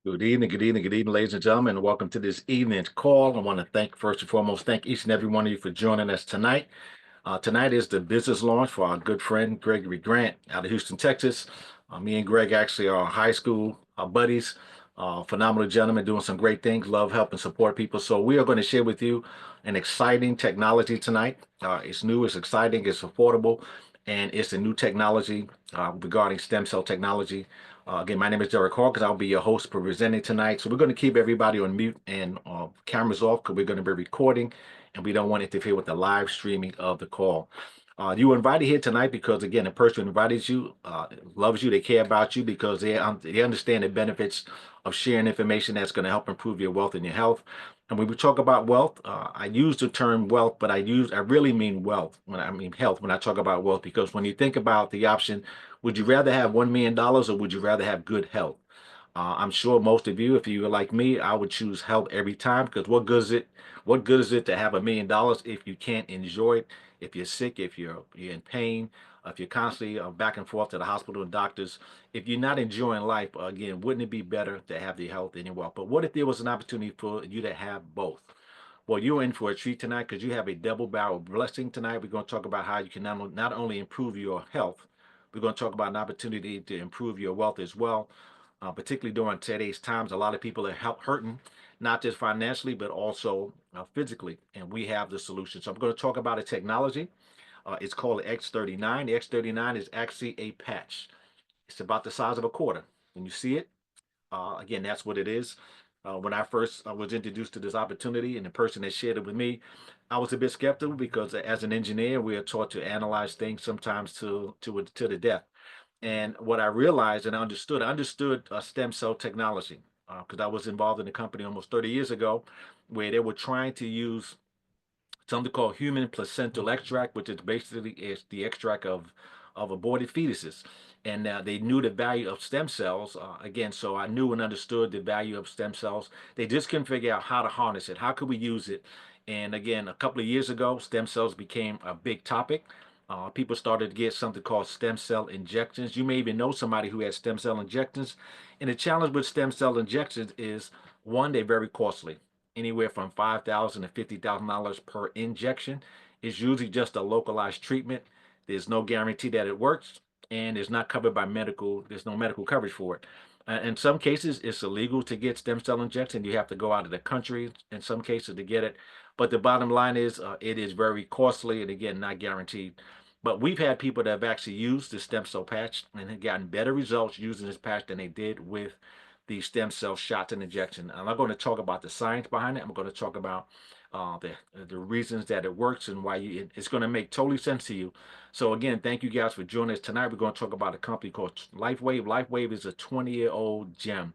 Good evening, good evening, good evening, ladies and gentlemen, and welcome to this evening's call. I want to first and foremost, thank each and every one of you for joining us tonight. Tonight is the business launch for our good friend Gregory Grant out of Houston, Texas. Me and Greg actually are high school buddies, phenomenal gentlemen doing some great things, love, help, and support people. So we are going to share with you an exciting technology tonight. It's new, it's exciting, it's affordable, and it's a new technology regarding stem cell technology. Again, my name is Derek Hawkins. I'll be your host for presenting tonight. So we're going to keep everybody on mute and cameras off because we're going to be recording and we don't want to interfere with the live streaming of the call. You were invited here tonight because, again, the person who invited you loves you. They care about you because they understand the benefits of sharing information that's going to help improve your wealth and your health. And when we talk about wealth, I use the term wealth, but I really mean wealth when I mean health when I talk about wealth, because when you think about the option, would you rather have $1 million or would you rather have good health? I'm sure most of you, if you were like me, I would choose health every time because what good is it? What good is it to have $1 million if you can't enjoy it? If you're sick, if you're in pain, if you're constantly back and forth to the hospital and doctors, if you're not enjoying life, again, wouldn't it be better to have the health and your wealth? But what if there was an opportunity for you to have both? Well, you're in for a treat tonight because you have a double barrel blessing tonight. We're going to talk about how you can not only improve your health, we're going to talk about an opportunity to improve your wealth as well. Particularly during today's times, a lot of people are hurting, not just financially, but also physically. And we have the solution. So I'm going to talk about a technology. It's called the X39. The X39 is actually a patch. It's about the size of a quarter. When you see it, again, that's what it is. When I first was introduced to this opportunity and the person that shared it with me, I was a bit skeptical because as an engineer, we are taught to analyze things sometimes to the death. And what I realized and I understood stem cell technology because I was involved in a company almost 30 years ago where they were trying to use something called human placental extract, which is basically is the extract of aborted fetuses. And they knew the value of stem cells again. So I knew and understood the value of stem cells. They just couldn't figure out how to harness it. How could we use it? And again, a couple of years ago, stem cells became a big topic. People started to get something called stem cell injections. You may even know somebody who has stem cell injections. And the challenge with stem cell injections is one, they're very costly, anywhere from $5,000 to $50,000 per injection. It's usually just a localized treatment. There's no guarantee that it works, and it's not covered by medical. There's no medical coverage for it. In some cases, it's illegal to get stem cell injection. You have to go out of the country in some cases to get it. But the bottom line is, it is very costly, and again, not guaranteed. But we've had people that have actually used the stem cell patch and have gotten better results using this patch than they did with the stem cell shots and injection. I'm not going to talk about the science behind it. I'm going to talk about the reasons that it works and why it's going to make totally sense to you. So again, thank you guys for joining us tonight. We're going to talk about a company called LifeWave. LifeWave is a 20-year-old gem.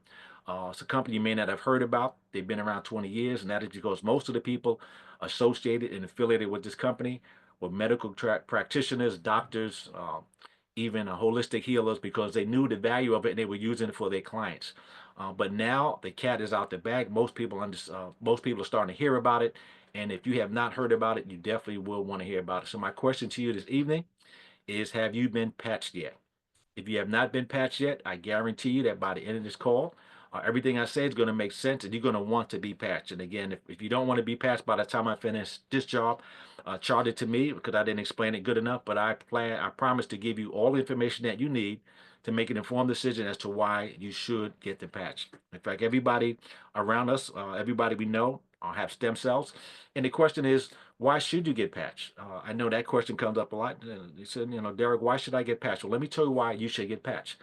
It's a company you may not have heard about. They've been around 20 years, and that is because most of the people associated and affiliated with this company were medical practitioners, doctors, even holistic healers, because they knew the value of it and they were using it for their clients. But now the cat is out the bag. Most people are starting to hear about it, and if you have not heard about it, you definitely will want to hear about it. So my question to you this evening is: have you been patched yet? If you have not been patched yet, I guarantee you that by the end of this call, everything I say is going to make sense and you're going to want to be patched. And again, if you don't want to be patched by the time I finish this job, charge it to me because I didn't explain it good enough. But I promise to give you all the information that you need to make an informed decision as to why you should get the patch. In fact, everybody around us, everybody we know, have stem cells. And the question is, why should you get patched? I know that question comes up a lot. They said, Derek, why should I get patched? Well, let me tell you why you should get patched.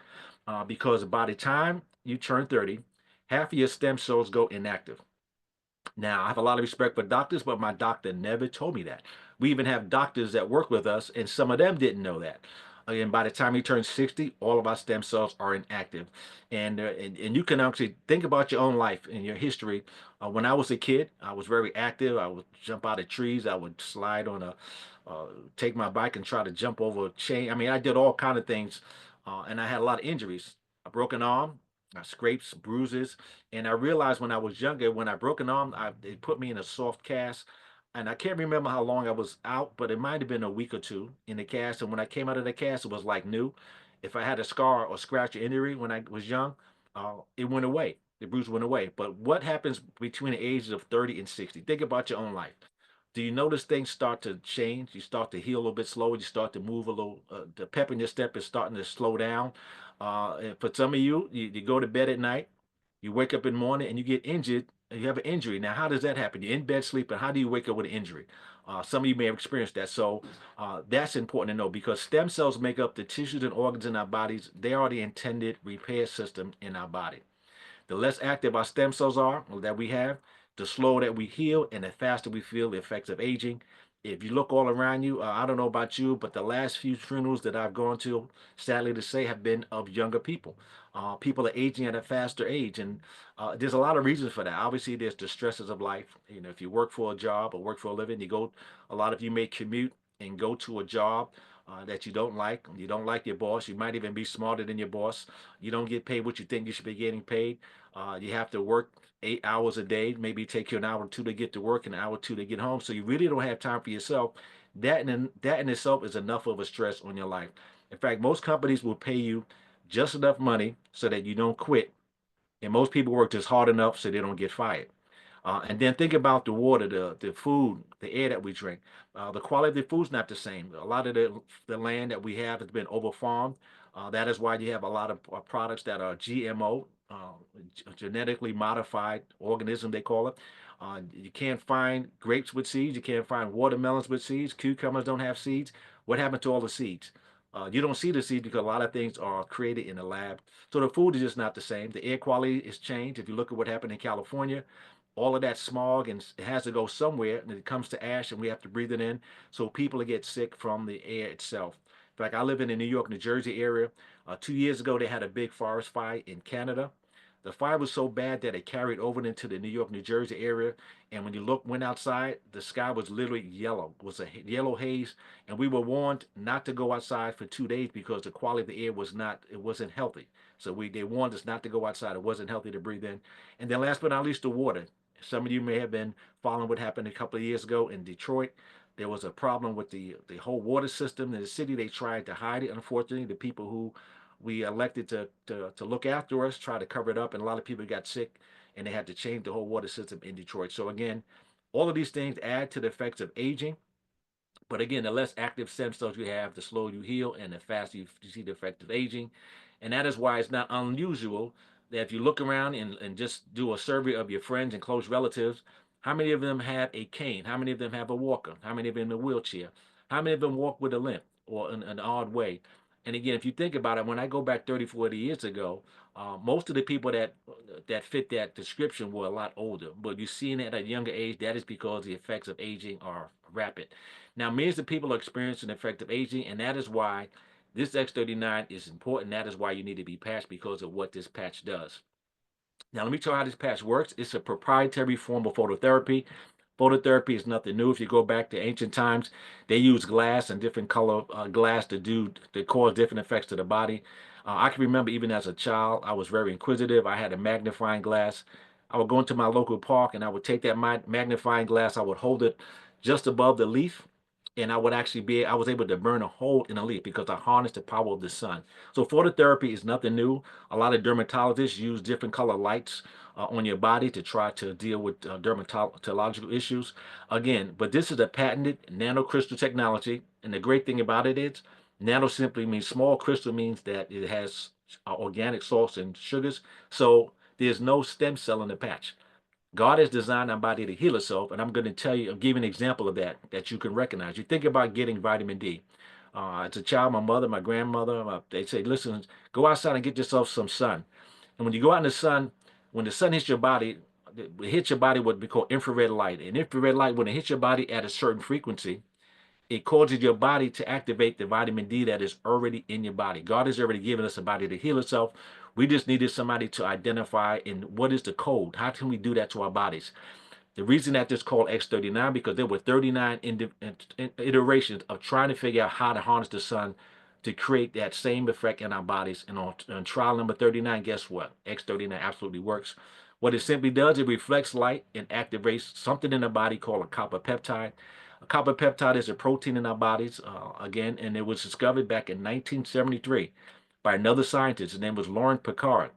Because by the time you turn 30, half of your stem cells go inactive. Now, I have a lot of respect for doctors, but my doctor never told me that. We even have doctors that work with us, and some of them didn't know that. Again, by the time you turn 60, all of our stem cells are inactive. And you can actually think about your own life and your history. When I was a kid, I was very active. I would jump out of trees. I would slide on take my bike and try to jump over a chain. I mean, I did all kind of things, and I had a lot of injuries. A broken arm, scrapes, bruises, and I realized when I was younger, when I broke an arm, they put me in a soft cast. And I can't remember how long I was out, but it might have been a week or two in the cast. And when I came out of the cast, it was like new. If I had a scar or scratch or injury when I was young, it went away. The bruise went away. But what happens between the ages of 30 and 60? Think about your own life. Do you notice things start to change? You start to heal a little bit slower. You start to move a little. The pep in your step is starting to slow down. And for some of you, you go to bed at night, you wake up in the morning, and you get injured. You have an injury. Now, how does that happen? You're in bed sleeping. How do you wake up with an injury? Some of you may have experienced that. So that's important to know because stem cells make up the tissues and organs in our bodies. They are the intended repair system in our body. The less active our stem cells are that we have, the slower that we heal and the faster we feel the effects of aging. If you look all around you, I don't know about you, but the last few funerals that I've gone to, sadly to say, have been of younger people. People are aging at a faster age, and there's a lot of reasons for that. Obviously, there's the stresses of life. You know, if you work for a job or work for a living, you go. A lot of you may commute and go to a job that you don't like. You don't like your boss. You might even be smarter than your boss. You don't get paid what you think you should be getting paid. You have to work 8 hours a day, maybe take you an hour or two to get to work and an hour or two to get home. So you really don't have time for yourself. That in itself is enough of a stress on your life. In fact, most companies will pay you just enough money so that you don't quit. And most people work just hard enough so they don't get fired. And then think about the water, the food, the air that we drink. The quality of the food's not the same. A lot of the land that we have has been overfarmed. That is why you have a lot of products that are GMO, genetically modified organism, they call it. You can't find grapes with seeds. You can't find watermelons with seeds. Cucumbers don't have seeds. What happened to all the seeds? You don't see the seeds because a lot of things are created in the lab. So the food is just not the same. The air quality is changed. If you look at what happened in California, all of that smog and it has to go somewhere and it comes to ash and we have to breathe it in. So people get sick from the air itself. In fact, I live in the New York, New Jersey area. 2 years ago, they had a big forest fire in Canada. The fire was so bad that it carried over into the New York, New Jersey area. And when you went outside, the sky was literally yellow. It was a yellow haze. And we were warned not to go outside for 2 days because the quality of the air it wasn't healthy. So they warned us not to go outside. It wasn't healthy to breathe in. And then last but not least, the water. Some of you may have been following what happened a couple of years ago in Detroit. There was a problem with the whole water system in the city. They tried to hide it. Unfortunately, the people who we elected to look after us tried to cover it up, and a lot of people got sick, and they had to change the whole water system in Detroit. So again, all of these things add to the effects of aging. But again, the less active stem cells you have, the slower you heal and the faster you see the effect of aging. And that is why it's not unusual that if you look around and just do a survey of your friends and close relatives, how many of them have a cane? How many of them have a walker? How many of them in a wheelchair? How many of them walk with a limp or in an odd way? And again, if you think about it, when I go back 30, 40 years ago, most of the people that fit that description were a lot older. But you're seeing it at a younger age. That is because the effects of aging are rapid. Now, millions of people are experiencing the effect of aging, and that is why this X39 is important. That is why you need to be patched because of what this patch does. Now, let me tell you how this patch works. It's a proprietary form of phototherapy. Phototherapy is nothing new. If you go back to ancient times, they used glass and different color glass to cause different effects to the body. I can remember even as a child, I was very inquisitive. I had a magnifying glass. I would go into my local park and I would take that magnifying glass. I would hold it just above the leaf, and I was able to burn a hole in a leaf because I harnessed the power of the sun. So phototherapy is nothing new. A lot of dermatologists use different color lights on your body to try to deal with dermatological issues. Again, but this is a patented nanocrystal technology, and the great thing about it is, nano simply means small. Crystal means that it has organic salts and sugars. So there's no stem cell in the patch. God has designed our body to heal itself, and I'm going to give you an example of that you can recognize. You think about getting vitamin D. As a child, my mother, my grandmother, they say, listen, go outside and get yourself some sun. And when you go out in the sun, when the sun hits your body, it hits your body what we call infrared light. And infrared light, when it hits your body at a certain frequency, it causes your body to activate the vitamin D that is already in your body. God has already given us a body to heal itself. We just needed somebody to identify and what is the code? How can we do that to our bodies? The reason that this called X39 because there were 39 iterations of trying to figure out how to harness the sun to create that same effect in our bodies. And on trial number 39, guess what? X39 absolutely works. What it simply does, it reflects light and activates something in the body called a copper peptide. A copper peptide is a protein in our bodies, again, and it was discovered back in 1973 by another scientist. His name was Laurent Picard.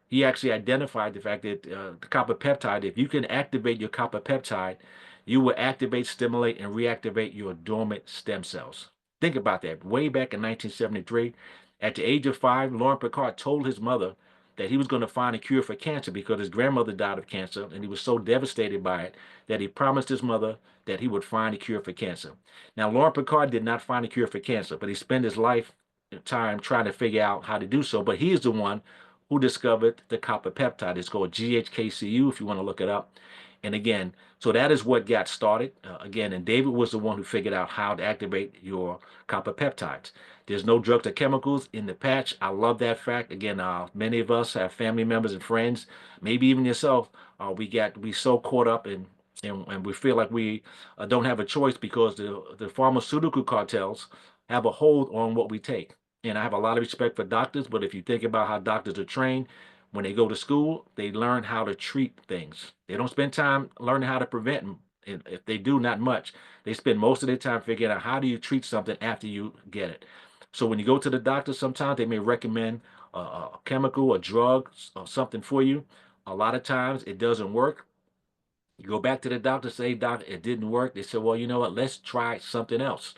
he actually identified the fact that the copper peptide, if you can activate your copper peptide, you will activate, stimulate, and reactivate your dormant stem cells. Think about that. Way back in 1973, at the age of 5, Lauren Picard told his mother that he was going to find a cure for cancer because his grandmother died of cancer, and he was so devastated by it that he promised his mother that he would find a cure for cancer. Now, Lauren Picard did not find a cure for cancer, but he spent his life time trying to figure out how to do so. But he is the one who discovered the copper peptide. It's called GHKCU if you want to look it up. And again, so that is what got started. Again, and David was the one who figured out how to activate your copper peptides. There's no drugs or chemicals in the patch. I love that fact. Again, many of us have family members and friends, maybe even yourself. We so caught up and we feel like we don't have a choice because the pharmaceutical cartels have a hold on what we take. And I have a lot of respect for doctors, but if you think about how doctors are trained, when they go to school, they learn how to treat things. They don't spend time learning how to prevent them. And if they do, not much. They spend most of their time figuring out how do you treat something after you get it. So when you go to the doctor, sometimes they may recommend a chemical, a drug, or something for you. A lot of times it doesn't work. You go back to the doctor, say, "Doc, it didn't work." They say, "Well, you know what? Let's try something else."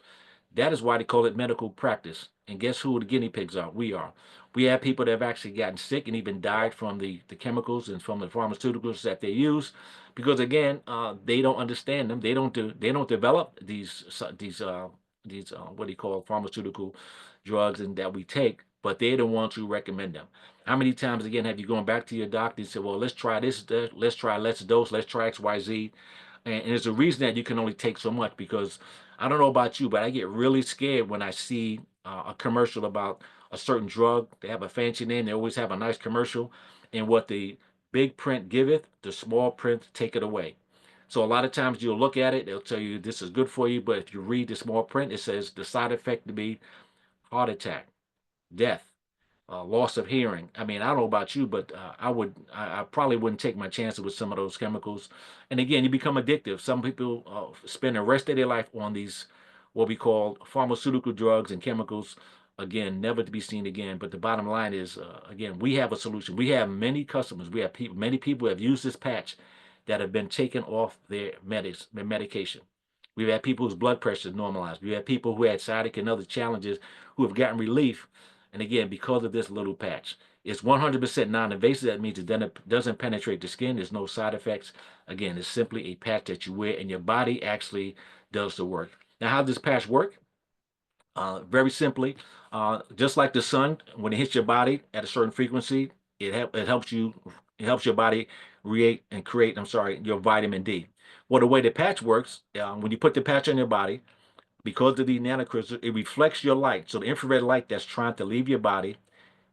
That is why they call it medical practice. And guess who the guinea pigs are? We are. We have people that have actually gotten sick and even died from the chemicals and from the pharmaceuticals that they use, because again, they don't understand them. They don't develop these what do you call pharmaceutical drugs and that we take, but they're the ones who recommend them. How many times again have you gone back to your doctor and said, "Well, let's try this, let's try let's dose, let's try XYZ," and there's a reason that you can only take so much because I don't know about you, but I get really scared when I see a commercial about a certain drug. They have a fancy name. They always have a nice commercial, and what the big print giveth, the small print take it away. So a lot of times you'll look at it, they'll tell you this is good for you, but if you read the small print, it says the side effect to be heart attack, death, loss of hearing. I mean, I don't know about you, but I probably wouldn't take my chances with some of those chemicals. And again, you become addictive. Some people spend the rest of their life on these, what we call pharmaceutical drugs and chemicals. Again, never to be seen again. But the bottom line is, again, we have a solution. We have many customers. We have people, many people have used this patch that have been taken off their medication. We've had people whose blood pressure is normalized. We have people who had sciatic and other challenges who have gotten relief, and again, because of this little patch. It's 100% non-invasive. That means it doesn't penetrate the skin. There's no side effects. Again, it's simply a patch that you wear, and your body actually does the work. Now, how does this patch work? Very simply, just like the sun, when it hits your body at a certain frequency, it helps you. It helps your body create and create. I'm sorry, your vitamin D. Well, the way the patch works, when you put the patch on your body, because of the nanocrystals, it reflects your light. So the infrared light that's trying to leave your body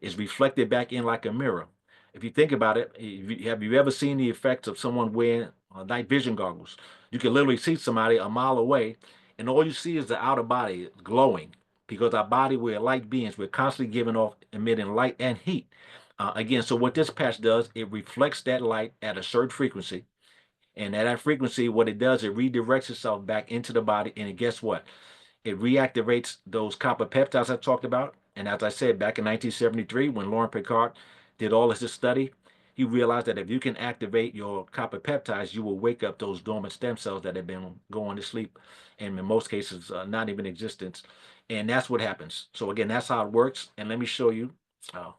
is reflected back in like a mirror. If you think about it, have you ever seen the effects of someone wearing night vision goggles? You can literally see somebody a mile away, and all you see is the outer body glowing because our body, we're light beings. We're constantly giving off, emitting light and heat. Again, so what this patch does, it reflects that light at a certain frequency. And at that frequency, what it does, it redirects itself back into the body. And guess what? It reactivates those copper peptides I talked about. And as I said, back in 1973, when Lauren Picard did all of this study, he realized that if you can activate your copper peptides, you will wake up those dormant stem cells that have been going to sleep, and in most cases, not even existence. And that's what happens. So again, that's how it works. And let me show you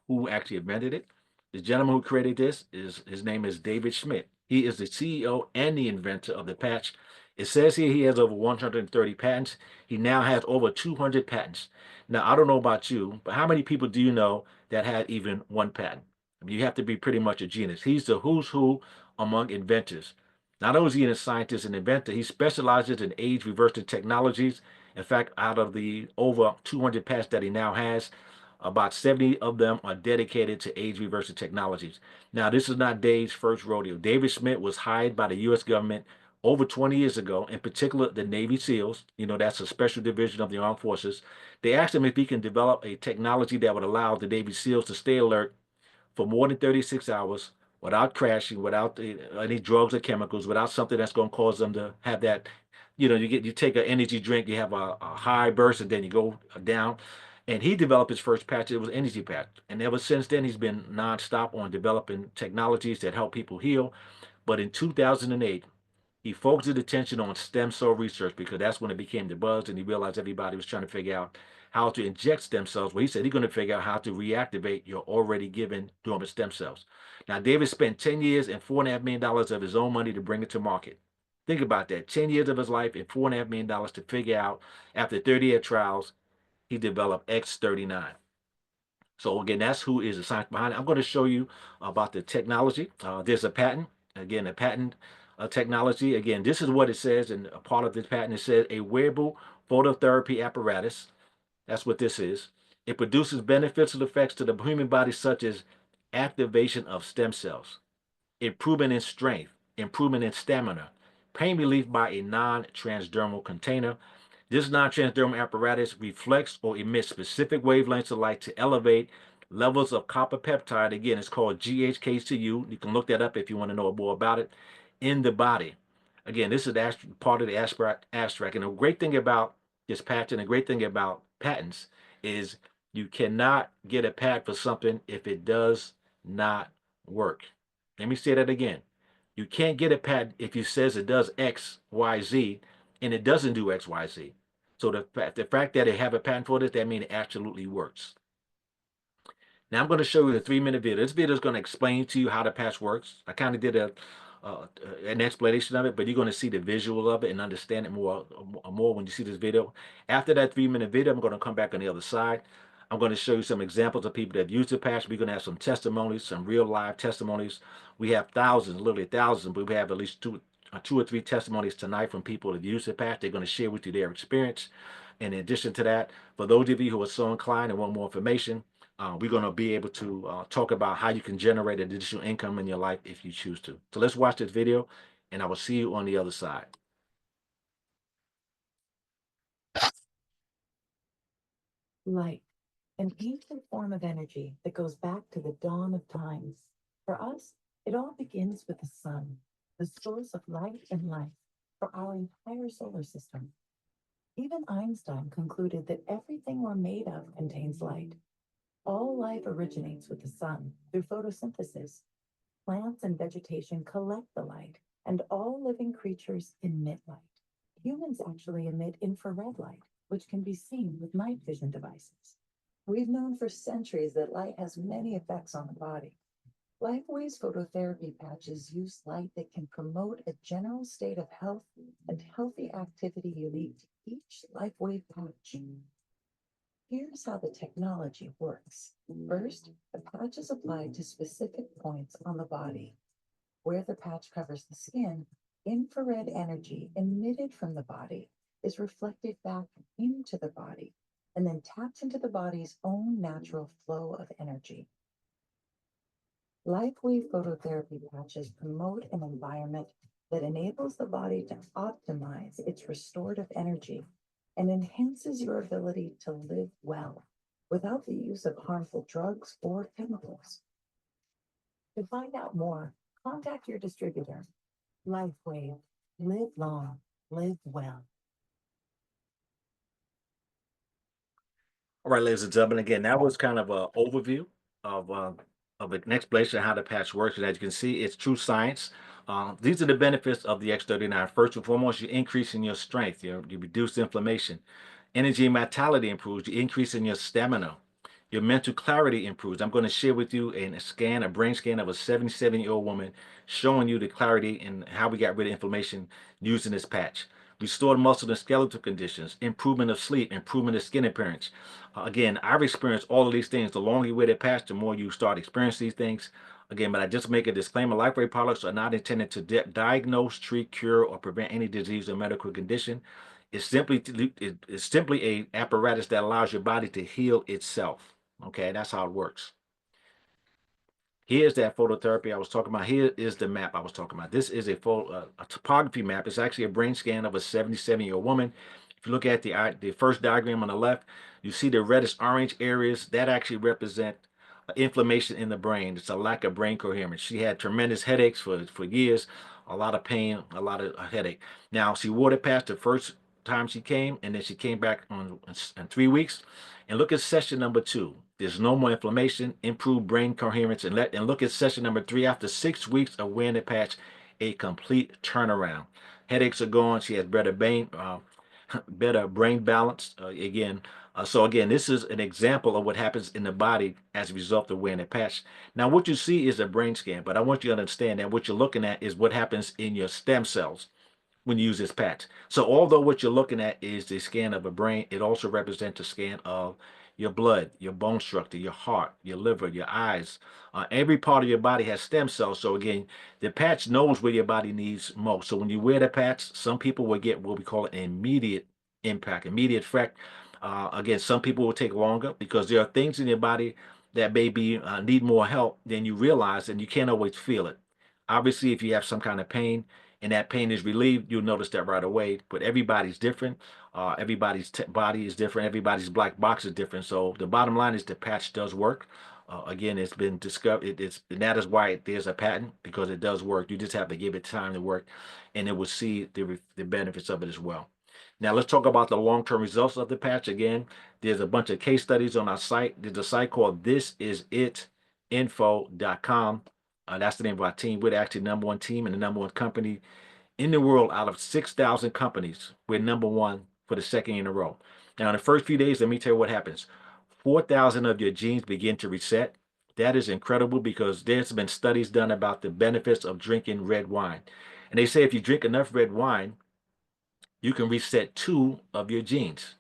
who actually invented it. The gentleman who created this is his name is David Schmidt. He is the CEO and the inventor of the patch. It says here he has over 130 patents. He now has over 200 patents. Now, I don't know about you, but how many people do you know that had even one patent? I mean, you have to be pretty much a genius. He's the who's who among inventors. Not only is he a scientist and inventor, he specializes in age reversing technologies. In fact, out of the over 200 patents that he now has, about 70 of them are dedicated to age reversing technologies. Now, this is not Dave's first rodeo. David Smith was hired by the U.S. government over 20 years ago, in particular the Navy SEALs. You know, that's a special division of the armed forces. They asked him if he can develop a technology that would allow the Navy SEALs to stay alert for more than 36 hours without crashing, without any drugs or chemicals, without something that's going to cause them to have that, you know, you take an energy drink, you have a high burst, and then you go down. And he developed his first patch. It was energy patch. And ever since then, he's been nonstop on developing technologies that help people heal. But in 2008, he focused his attention on stem cell research because that's when it became the buzz, and he realized everybody was trying to figure out how to inject stem cells. Well, he said he's going to figure out how to reactivate your already given dormant stem cells. Now, David spent 10 years and $4.5 million of his own money to bring it to market. Think about that. 10 years of his life and $4.5 million to figure out, after 30-year trials, he developed X39. So again, that's who is the science behind it. I'm going to show you about the technology. There's a patent. Again, a patent technology. Again, this is what it says, and a part of this patent, it says a wearable phototherapy apparatus. That's what this is. It produces beneficial effects to the human body, such as activation of stem cells, improvement in strength, improvement in stamina, pain relief by a non-transdermal container. This non-transdermal apparatus reflects or emits specific wavelengths of light to elevate levels of copper peptide. Again, it's called GHKCU. You can look that up if you want to know more about it in the body. Again, this is part of the abstract. And the great thing about this patent, the great thing about patents is you cannot get a patent for something if it does not work. Let me say that again. You can't get a patent if it says it does X, Y, Z, and it doesn't do X, Y, Z. So the fact that they have a patent for this, that means it absolutely works. Now I'm going to show you a 3-minute video. This video is going to explain to you how the patch works. I kind of did an explanation of it, but you're going to see the visual of it and understand it more when you see this video. After that 3-minute video, I'm going to come back on the other side. I'm going to show you some examples of people that have used the patch. We're going to have some testimonies, some real live testimonies. We have thousands, literally thousands, but we have at least two or three testimonies tonight from people that have used the patch. They're going to share with you their experience. And in addition to that, for those of you who are so inclined and want more information, we're going to be able to talk about how you can generate additional income in your life if you choose to. So let's watch this video, and I will see you on the other side. Light, an ancient form of energy that goes back to the dawn of times. For us, it all begins with the sun, the source of light and life for our entire solar system. Even Einstein concluded that everything we're made of contains light. All life originates with the sun through photosynthesis. Plants and vegetation collect the light, and all living creatures emit light. Humans actually emit infrared light, which can be seen with night vision devices. We've known for centuries that light has many effects on the body. LifeWave's phototherapy patches use light that can promote a general state of health and healthy activity unique to each LifeWave patch. Here's how the technology works. First, the patch is applied to specific points on the body. Where the patch covers the skin, infrared energy emitted from the body is reflected back into the body and then taps into the body's own natural flow of energy. LifeWave phototherapy patches promote an environment that enables the body to optimize its restorative energy and enhances your ability to live well without the use of harmful drugs or chemicals. To find out more, contact your distributor. LifeWave. Live long, live well. All right, ladies and gentlemen, again, that was kind of an overview of an explanation of how the patch works. And as you can see, it's true science. These are the benefits of the X39. First and foremost, you're increasing your strength. You reduce inflammation. Energy and vitality improves. You increase in your stamina. Your mental clarity improves. I'm going to share with you a brain scan of a 77-year-old woman, showing you the clarity and how we got rid of inflammation using this patch. Restored muscle and skeletal conditions, improvement of sleep, improvement of skin appearance. Again, I've experienced all of these things. The longer you wear the patch, the more you start experiencing these things. Again, but I just make a disclaimer: LifeWave products are not intended to diagnose, treat, cure, or prevent any disease or medical condition. It's simply a apparatus that allows your body to heal itself. Okay, that's how it works. Here's that phototherapy I was talking about. Here is the map I was talking about. This is a topography map. It's actually a brain scan of a 77-year-old woman. If you look at the first diagram on the left, you see the reddish orange areas that actually represent inflammation in the brain. It's a lack of brain coherence. She had tremendous headaches for years, a lot of pain, a lot of headache. Now she wore the patch the first time she came, and then she came back in 3 weeks. And look at session number 2. There's no more inflammation, improved brain coherence, and look at session number 3. After 6 weeks of wearing the patch, a complete turnaround. Headaches are gone. She has better brain balance. So again, this is an example of what happens in the body as a result of wearing a patch. Now, what you see is a brain scan, but I want you to understand that what you're looking at is what happens in your stem cells when you use this patch. So although what you're looking at is the scan of a brain, it also represents a scan of your blood, your bone structure, your heart, your liver, your eyes. Every part of your body has stem cells. So again, the patch knows where your body needs most. So when you wear the patch, some people will get what we call an immediate impact, immediate effect. Again, some people will take longer because there are things in your body that maybe need more help than you realize, and you can't always feel it. Obviously, if you have some kind of pain, and that pain is relieved, you'll notice that right away. But everybody's different. Everybody's body is different. Everybody's black box is different. So the bottom line is the patch does work. Again, it's been discovered. And that is why there's a patent, because it does work. You just have to give it time to work, and it will see the benefits of it as well. Now let's talk about the long-term results of the patch. Again, there's a bunch of case studies on our site. There's a site called thisisit.info.com. That's the name of our team. We're actually the #1 team and the #1 company in the world out of 6,000 companies. We're #1 for the second year in a row. Now, in the first few days, let me tell you what happens. 4,000 of your genes begin to reset. That is incredible because there's been studies done about the benefits of drinking red wine. And they say if you drink enough red wine, you can reset 2 of your genes.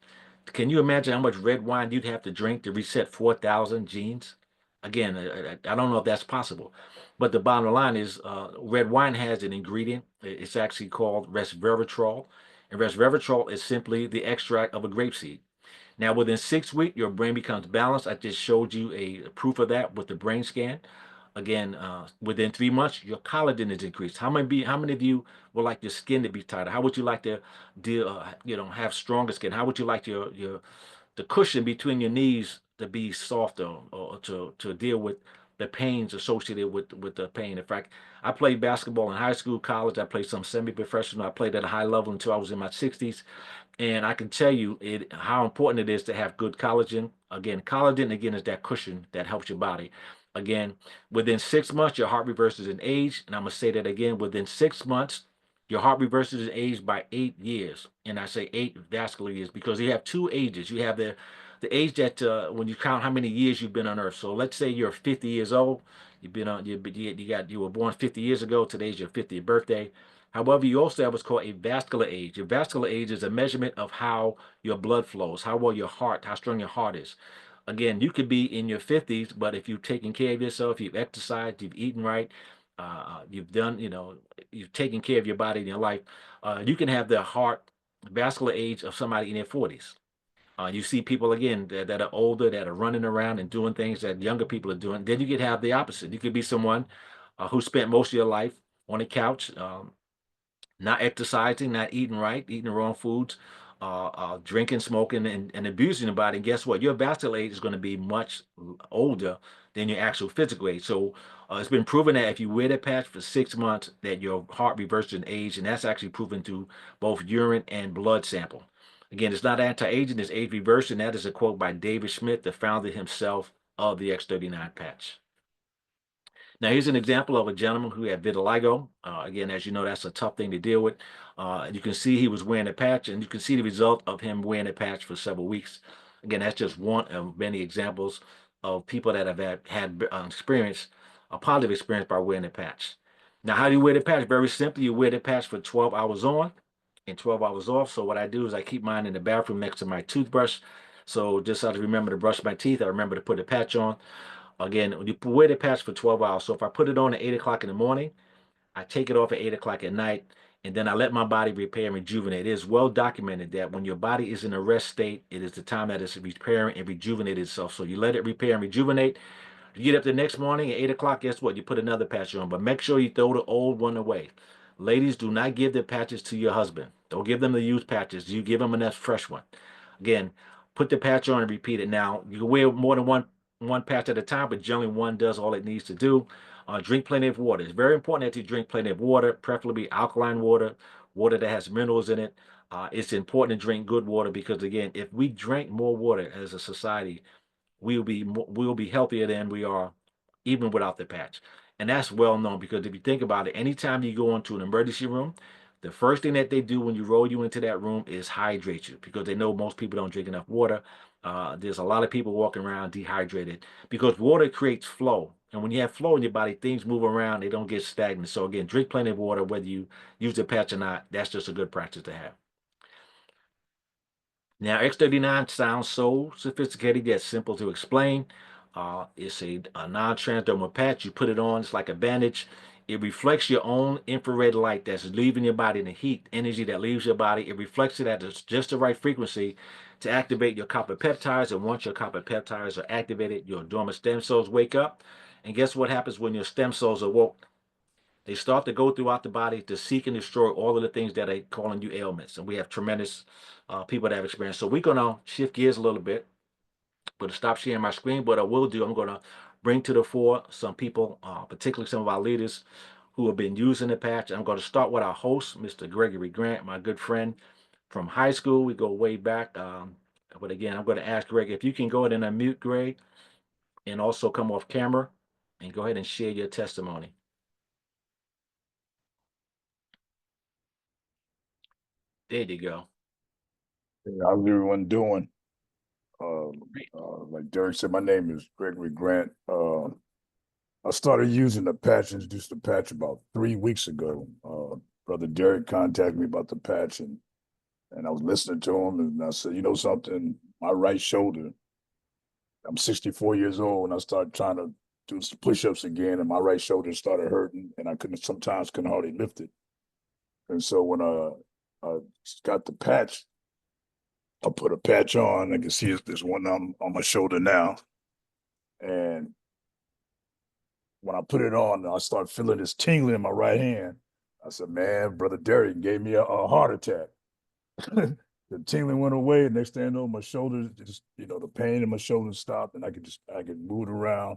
Can you imagine how much red wine you'd have to drink to reset 4,000 genes? Again, I don't know if that's possible, but the bottom line is red wine has an ingredient. It's actually called resveratrol, and resveratrol is simply the extract of a grapeseed. Now, within 6 weeks, your brain becomes balanced. I just showed you a proof of that with the brain scan. Again, within 3 months, your collagen is increased. How many of you would like your skin to be tighter? How would you like to deal, have stronger skin? How would you like the cushion between your knees to be softer, or to deal with the pains associated with the pain? In fact, I played basketball in high school, college. I played some semi-professional. I played at a high level until I was in my 60s. And I can tell you how important it is to have good collagen. Again, collagen, again, is that cushion that helps your body. Again, within 6 months, your heart reverses in age. And I'm going to say that again, within 6 months, your heart reverses in age by 8 years. And I say 8 vascular years because you have 2 ages. You have the age that when you count how many years you've been on Earth. So let's say you're 50 years old. You've been on you were born 50 years ago. Today's your 50th birthday. However, you also have what's called a vascular age. Your vascular age is a measurement of how your blood flows, how well your heart, how strong your heart is. Again, you could be in your 50s, but if you've taken care of yourself, you've exercised, you've eaten right, you've done, you've taken care of your body in your life, you can have the heart vascular age of somebody in their 40s. You see people again that are older, that are running around and doing things that younger people are doing. Then you could have the opposite. You could be someone who spent most of your life on a couch, not exercising, not eating right, eating the wrong foods, drinking, smoking, and abusing the body. And guess what? Your vascular age is going to be much older than your actual physical age. So it's been proven that if you wear the patch for 6 months, that your heart reverses in age, and that's actually proven through both urine and blood sample. Again, it's not anti-aging, it's age reversing. That is a quote by David Schmidt, the founder himself of the X39 patch. Now, here's an example of a gentleman who had vitiligo. Again, as you know, that's a tough thing to deal with. You can see he was wearing a patch, and you can see the result of him wearing a patch for several weeks. Again, that's just one of many examples of people that have had experience, a positive experience by wearing a patch. Now, how do you wear the patch? Very simply, you wear the patch for 12 hours on and 12 hours off. So what I do is I keep mine in the bathroom next to my toothbrush. So just so I remember to brush my teeth, I remember to put a patch on. Again, when you wear the patch for 12 hours, so if I put it on at 8 o'clock in the morning, I take it off at 8 o'clock at night, and then I let my body repair and rejuvenate. It is well documented that when your body is in a rest state, it is the time that it's repairing and rejuvenating itself. So you let it repair and rejuvenate. You get up the next morning at 8 o'clock, guess what? You put another patch on, but make sure you throw the old one away. Ladies, do not give the patches to your husband. Don't give them the used patches. You give them a fresh one. Again, put the patch on and repeat it. Now, you can wear more than one patch at a time, but generally one does all it needs to do. Drink plenty of water. It's very important that you drink plenty of water, preferably alkaline water, water that has minerals in it. It's important to drink good water because again, if we drink more water as a society, we'll be healthier than we are even without the patch. And that's well known because if you think about it, anytime you go into an emergency room, the first thing that they do when you roll you into that room is hydrate you because they know most people don't drink enough water. There's a lot of people walking around dehydrated because water creates flow. And when you have flow in your body, things move around, they don't get stagnant. So again, drink plenty of water, whether you use the patch or not. That's just a good practice to have. Now, X39 sounds so sophisticated yet simple to explain. It's a non-transdermal patch. You put it on, it's like a bandage. It reflects your own infrared light that's leaving your body, the heat energy that leaves your body. It reflects it at just the right frequency to activate your copper peptides. And once your copper peptides are activated, your dormant stem cells wake up. And guess what happens when your stem cells are woke? They start to go throughout the body to seek and destroy all of the things that are calling you ailments. And we have tremendous people that have experience. So we're going to shift gears a little bit, but to stop sharing my screen. What I will do, I'm going to bring to the fore some people, particularly some of our leaders who have been using the patch. I'm going to start with our host, Mr. Gregory Grant, my good friend from high school. We go way back. But again, I'm going to ask Greg if you can go ahead and unmute Greg and also come off camera and go ahead and share your testimony. There you go. How's everyone doing? Like Derek said, my name is Gregory Grant. I started using the patch, introduced the patch about 3 weeks ago. Brother Derek contacted me about the patch, and I was listening to him, and I said, you know something, my right shoulder, I'm 64 years old, and I started trying to do some push-ups again, and my right shoulder started hurting, and I sometimes couldn't hardly lift it. And so when I got the patch, I put a patch on. I can see there's one on my shoulder now. And when I put it on, I start feeling this tingling in my right hand. I said, man, Brother Derek gave me a heart attack. The tingling went away. Next thing I know, my shoulders just, the pain in my shoulders stopped and I could move it around.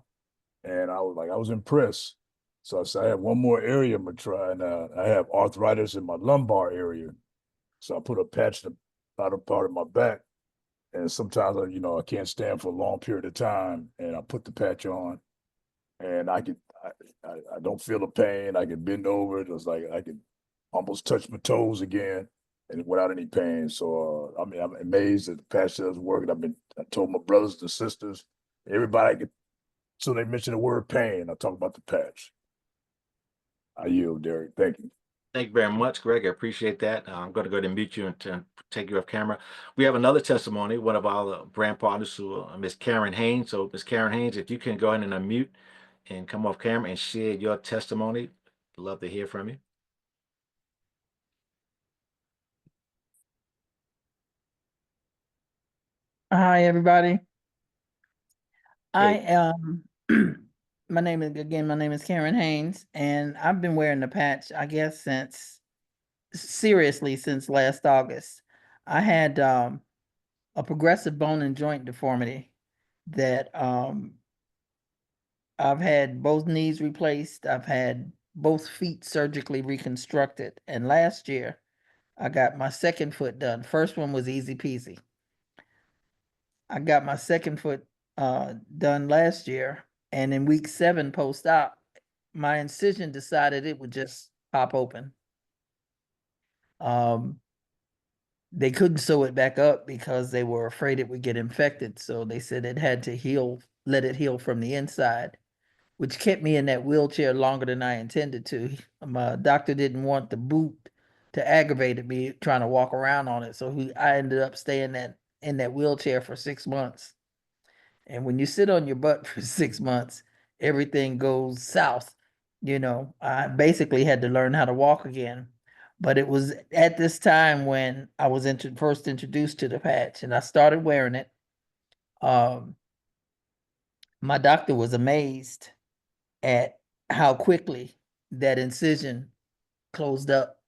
And I was impressed. So I said, I have one more area I'm gonna try. And I have arthritis in my lumbar area. So I put a patch in the bottom part of my back. And sometimes, I can't stand for a long period of time. And I put the patch on and I don't feel the pain. I can bend over. It was like I can almost touch my toes again and without any pain. So, I'm amazed that the patch does work. I told my brothers and sisters, everybody so they mention the word pain. I talk about the patch. I yield, Derek. Thank you. Thank you very much, Greg. I appreciate that. I'm going to go ahead and mute you and take you off camera. We have another testimony, one of our brand partners, Miss Karen Haynes. So, Miss Karen Haynes, if you can go ahead and unmute and come off camera and share your testimony, love to hear from you. Hi, everybody. I Great. am, my name is Karen Haynes, and I've been wearing the patch, I guess, seriously, since last August. I had a progressive bone and joint deformity that I've had both knees replaced. I've had both feet surgically reconstructed. And last year, I got my second foot done. First one was easy peasy. I got my second foot done last year, and in week 7 post-op, my incision decided it would just pop open. They couldn't sew it back up because they were afraid it would get infected, so they said it had to heal, let it heal from the inside, which kept me in that wheelchair longer than I intended to. My doctor didn't want the boot to aggravate me trying to walk around on it, so I ended up staying in that wheelchair for 6 months. And when you sit on your butt for 6 months, everything goes south. I basically had to learn how to walk again. But it was at this time when I was first introduced to the patch, and I started wearing it. My doctor was amazed at how quickly that incision closed up.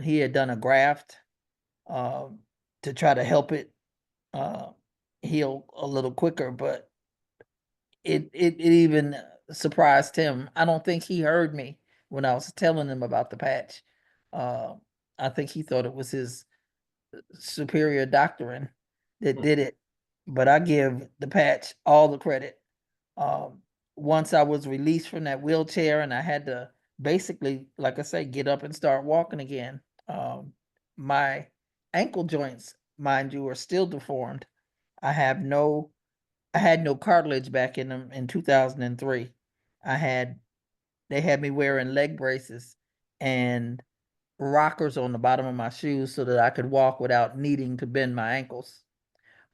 He had done a graft to try to help it heal a little quicker, but it even surprised him. I don't think he heard me when I was telling him about the patch. I think he thought it was his superior doctrine that did it, but I give the patch all the credit. Once I was released from that wheelchair and I had to basically, like I say, get up and start walking again, my ankle joints, mind you, are still deformed. I have no, I had no cartilage back in them in 2003. I had, they had me wearing leg braces and rockers on the bottom of my shoes so that I could walk without needing to bend my ankles.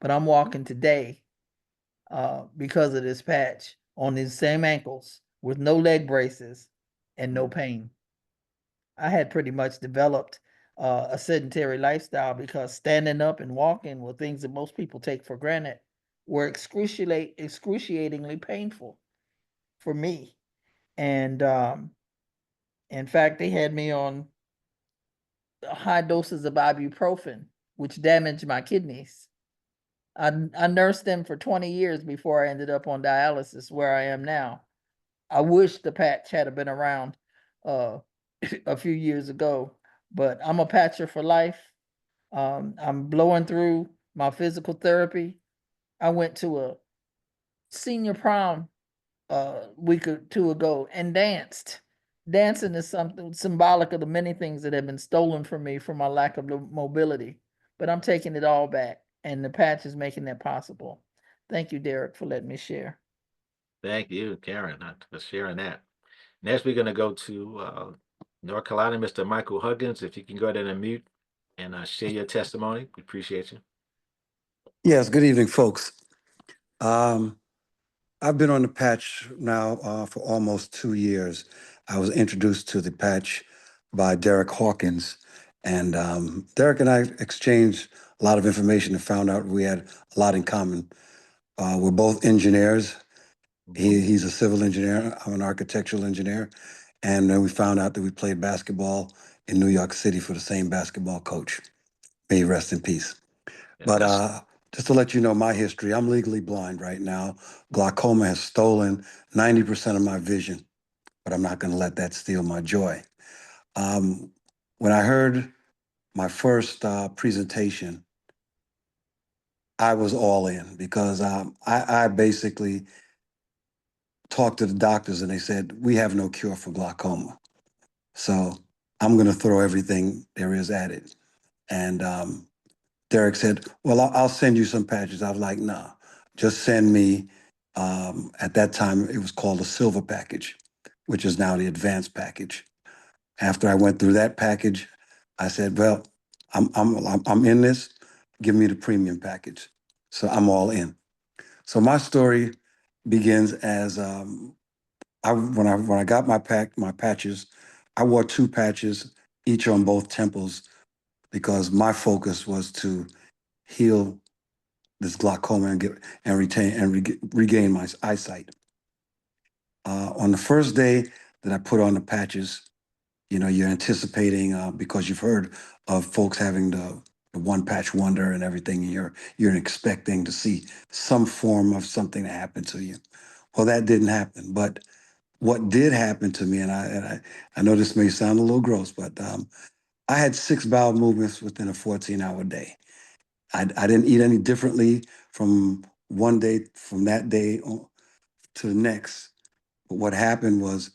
But I'm walking today because of this patch on these same ankles with no leg braces and no pain. I had pretty much developed a sedentary lifestyle because standing up and walking were things that most people take for granted were excruciatingly painful for me. And in fact, they had me on high doses of ibuprofen, which damaged my kidneys. I nursed them for 20 years before I ended up on dialysis where I am now. I wish the patch had been around uh, a few years ago, but I'm a patcher for life. I'm blowing through my physical therapy. I went to a senior prom a week or two ago and danced. Dancing is something symbolic of the many things that have been stolen from me for my lack of mobility, but I'm taking it all back, and the patch is making that possible. Thank you, Derek, for letting me share. Thank you, Karen, for sharing that. Next, we're going to go to North Carolina, Mr. Michael Huggins. If you can go ahead and unmute and share your testimony, we appreciate you. Yes, good evening, folks. I've been on the patch now for almost 2 years. I was introduced to the patch by Derek Hawkins, and Derek and I exchanged a lot of information and found out we had a lot in common. We're both engineers. He's a civil engineer. I'm an architectural engineer. And then we found out that we played basketball in New York City for the same basketball coach. May he rest in peace. Yes, But that's- just to let you know my history, I'm legally blind right now. Glaucoma has stolen 90% of my vision, but I'm not going to let that steal my joy. When I heard my first presentation, I was all in because I basically talked to the doctors and they said, we have no cure for glaucoma. So I'm going to throw everything there is at it. And Derek said, well, I'll send you some patches. I was like, nah, just send me, at that time, it was called a silver package, which is now the advanced package. After I went through that package, I said, well, I'm in this. Give me the premium package. So I'm all in. So my story begins as when I got my patches, I wore 2 patches, each on both temples, because my focus was to heal this glaucoma and regain my eyesight. On the first day that I put on the patches, you know, you're anticipating because you've heard of folks having the one patch wonder and everything, and you're expecting to see some form of something to happen to you. Well, that didn't happen, but what did happen to me, and I know this may sound a little gross, but I had 6 bowel movements within a 14-hour day. I didn't eat any differently from one day, from that day to the next. But what happened was,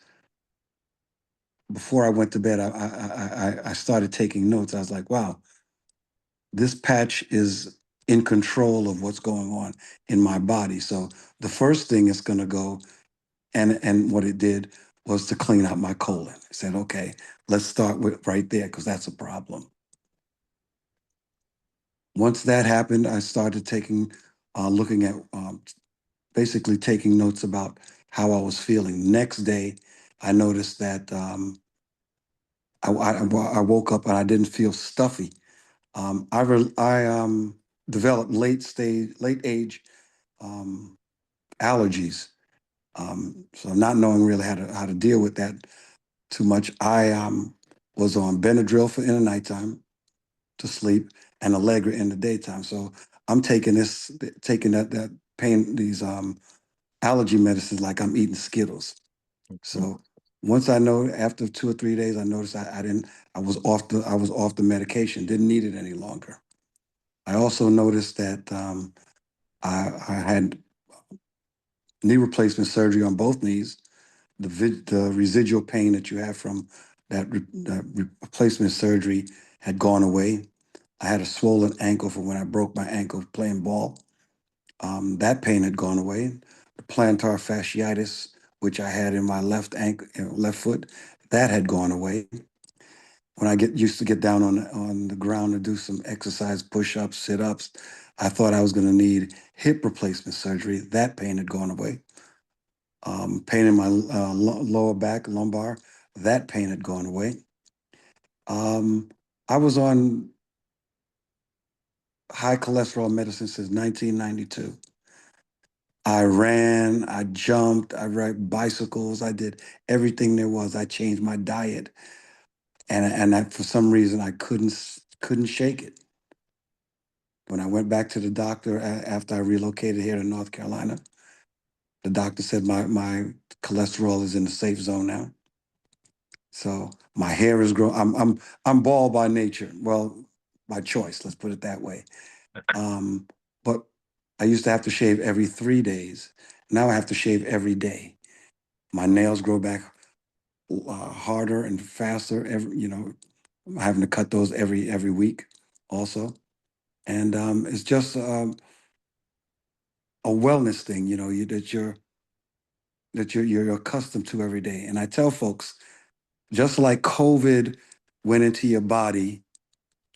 before I went to bed, I started taking notes. I was like, wow, this patch is in control of what's going on in my body. So the first thing it's going to go, and what it did was to clean out my colon. I said, okay, let's start with right there, because that's a problem. Once that happened, I started looking at basically taking notes about how I was feeling. Next day, I noticed that I woke up and I didn't feel stuffy. I developed late age allergies. So not knowing really how to deal with that too much, I was on Benadryl in the nighttime to sleep and Allegra in the daytime. So I'm taking that pain, these allergy medicines like I'm eating Skittles. So Once I know, after 2 or 3 days, I noticed I was off the medication, didn't need it any longer. I also noticed that I had knee replacement surgery on both knees. The residual pain that you have from that replacement surgery had gone away. I had a swollen ankle from when I broke my ankle playing ball. That pain had gone away. The plantar fasciitis, which I had in my left ankle, left foot, that had gone away. When I used to get down on the ground to do some exercise, push-ups, sit-ups, I thought I was going to need hip replacement surgery. That pain had gone away. Pain in my lower back, lumbar, that pain had gone away. I was on high cholesterol medicine since 1992. I ran, I jumped, I rode bicycles, I did everything there was. I changed my diet, and for some reason I couldn't shake it. When I went back to the doctor after I relocated here to North Carolina, the doctor said my cholesterol is in the safe zone now. So my hair is growing. I'm bald by nature. Well, by choice. Let's put it that way. But I used to have to shave every 3 days. Now I have to shave every day. My nails grow back harder and faster. I'm having to cut those every week, also, and it's just a wellness thing. You're accustomed to every day. And I tell folks, just like COVID went into your body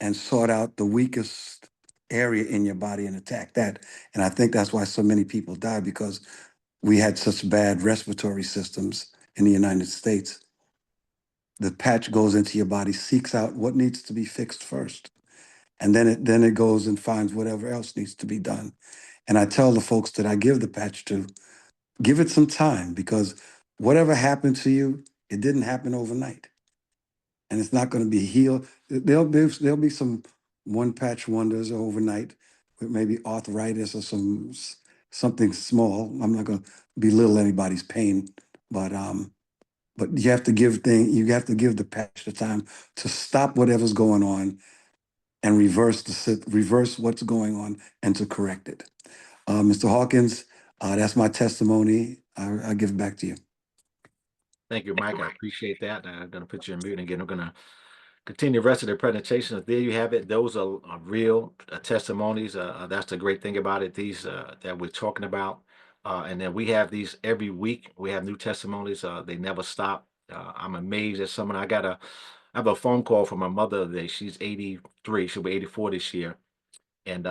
and sought out the weakest area in your body and attacked that. And I think that's why so many people die, because we had such bad respiratory systems in the United States. The patch goes into your body, seeks out what needs to be fixed first. And then it goes and finds whatever else needs to be done. And I tell the folks that I give the patch to, give it some time, because whatever happened to you, it didn't happen overnight. And it's not going to be healed. There'll be some one patch wonders overnight with maybe arthritis or something small. I'm not going to belittle anybody's pain, but you have to give the patch the time to stop whatever's going on and reverse what's going on and to correct it. Mr. Hawkins, that's my testimony. I give it back to you. Thank you, Mike. I appreciate that. I'm going to put you in mute again. I'm going to continue the rest of the presentation. There you have it. Those are real testimonies. That's the great thing about it. These that we're talking about, and then we have these every week. We have new testimonies. They never stop. I'm amazed at someone. I have a phone call from my mother today. She's 83. She'll be 84 this year, and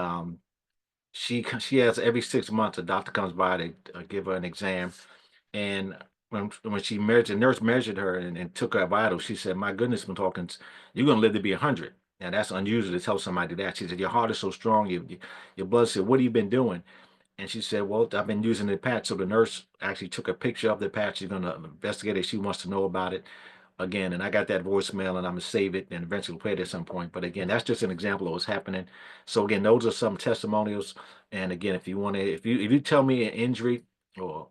she has every 6 months a doctor comes by to give her an exam. And when she measured, the nurse measured her and took her vital, she said, "My goodness, Ms. Hawkins, you're gonna live to be 100." Now that's unusual to tell somebody that. She said, "Your heart is so strong, your blood." Said, "What have you been doing?" And she said, "Well, I've been using the patch." So the nurse actually took a picture of the patch. She's gonna investigate it. She wants to know about it again. And I got that voicemail, and I'm gonna save it and eventually play it at some point. But again, that's just an example of what's happening. So again, those are some testimonials. And again, if you tell me an injury or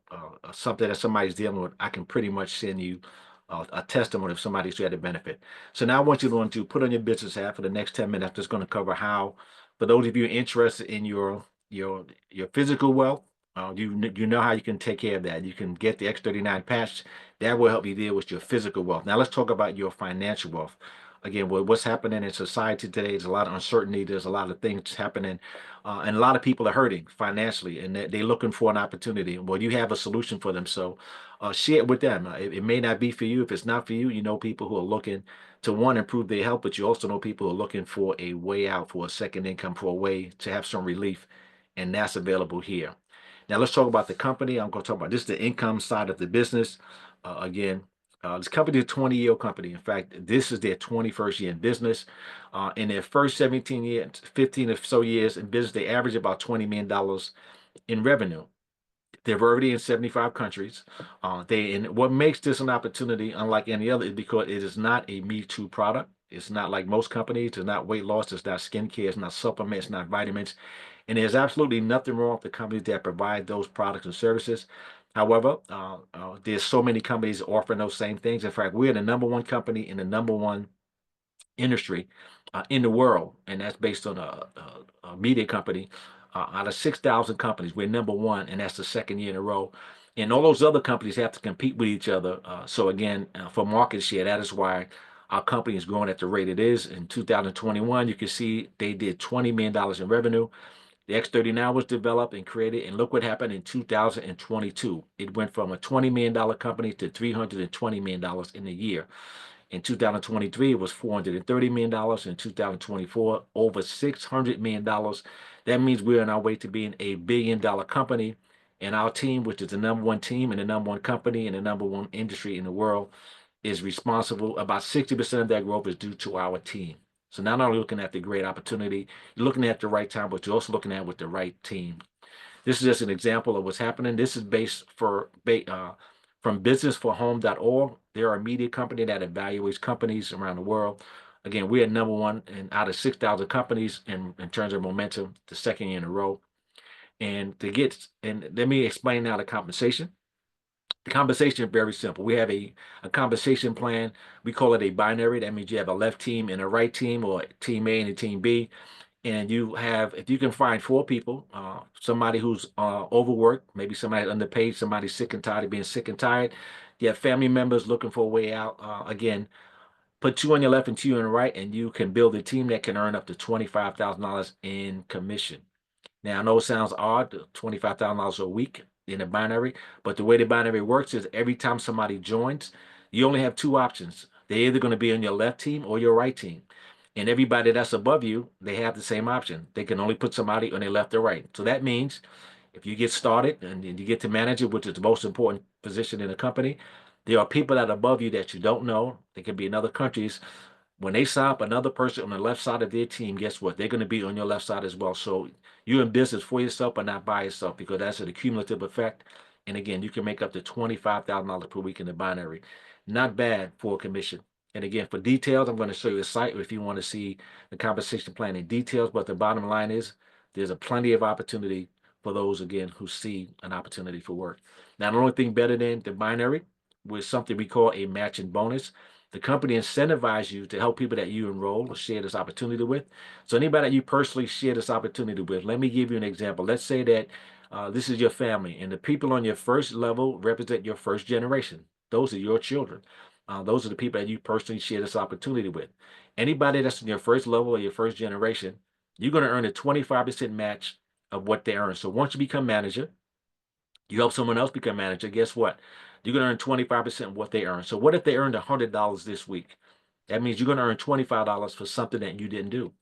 something that somebody's dealing with, I can pretty much send you a testimony of somebody's who had a benefit. So now I want you to put on your business hat for the next 10 minutes. I'm just going to cover how, for those of you interested in your physical wealth, you know how you can take care of that. You can get the X39 patch. That will help you deal with your physical wealth. Now let's talk about your financial wealth. Again, what's happening in society today, there's a lot of uncertainty. There's a lot of things happening, and a lot of people are hurting financially, and they're looking for an opportunity. Well, you have a solution for them, so share it with them. It may not be for you. If it's not for you, you know people who are looking to, one, improve their health, but you also know people who are looking for a way out, for a second income, for a way to have some relief, and that's available here. Now let's talk about the company. I'm going to talk about this, the income side of the business. Again, this company is a 20-year company. In fact, this is their 21st year in business. In their first 17 years, 15 or so years in business, they average about $20 million in revenue. They're already in 75 countries. And what makes this an opportunity, unlike any other, is because it is not a Me Too product. It's not like most companies. It's not weight loss. It's not skincare. It's not supplements. It's not vitamins. And there's absolutely nothing wrong with the companies that provide those products and services. However, there's so many companies offering those same things. In fact, we're the number one company in the number one industry in the world, and that's based on a media company. Out of 6,000 companies, we're number one, and that's the second year in a row. And all those other companies have to compete with each other. So again, for market share, that is why our company is growing at the rate it is. In 2021, you can see they did $20 million in revenue. The X39 was developed and created, and look what happened in 2022. It went from a $20 million company to $320 million in a year. In 2023, it was $430 million. In 2024, over $600 million. That means we're on our way to being a billion-dollar company. And our team, which is the number one team and the number one company and the number one industry in the world, is responsible. About 60% of that growth is due to our team. So not only looking at the great opportunity, you're looking at the right time, but you're also looking at with the right team. This is just an example of what's happening. This is based from businessforhome.org. They're a media company that evaluates companies around the world. Again, we are number one out of 6,000 companies in terms of momentum, the second year in a row. And let me explain now the compensation. The compensation is very simple. We have a compensation plan. We call it a binary. That means you have a left team and a right team, or team A and a team B. And if you can find four people, somebody who's overworked, maybe somebody underpaid, somebody sick and tired of being sick and tired, you have family members looking for a way out, again, put two on your left and two on your right, and you can build a team that can earn up to $25,000 in commission. Now, I know it sounds odd, $25,000 a week in a binary, but the way the binary works is every time somebody joins, you only have two options. They're either going to be on your left team or your right team. And everybody that's above you, they have the same option. They can only put somebody on their left or right. So that means if you get started and you get to manager, which is the most important position in the company, there are people that are above you that you don't know. They could be in other countries. When they sign up another person on the left side of their team, guess what? They're going to be on your left side as well. So you're in business for yourself, but not by yourself, because that's an accumulative effect. And again, you can make up to $25,000 per week in the binary. Not bad for a commission. And again, for details, I'm going to show you a site if you want to see the compensation plan in details. But the bottom line is there's a plenty of opportunity for those, again, who see an opportunity for work. Now, the only thing better than the binary was something we call a matching bonus. The company incentivizes you to help people that you enroll or share this opportunity with. So anybody that you personally share this opportunity with, let me give you an example. Let's say that this is your family, and the people on your first level represent your first generation. Those are your children. Those are the people that you personally share this opportunity with. Anybody that's in your first level or your first generation, you're going to earn a 25% match of what they earn. So once you become manager, you help someone else become manager, guess what? You're going to earn 25% of what they earn. So what if they earned $100 this week? That means you're going to earn $25 for something that you didn't do.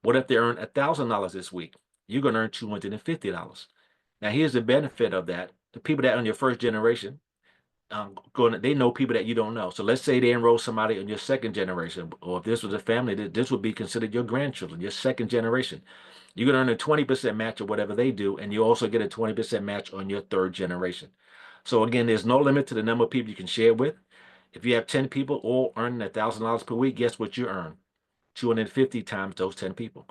What if they earn $1,000 this week? You're going to earn $250. Now, here's the benefit of that. The people that are in your first generation, they know people that you don't know. So let's say they enroll somebody in your second generation, or if this was a family, this would be considered your grandchildren, your second generation. You're going to earn a 20% match of whatever they do, and you also get a 20% match on your third generation. So again, there's no limit to the number of people you can share with. If you have 10 people all earning $1,000 per week, guess what you earn? 250 times those 10 people.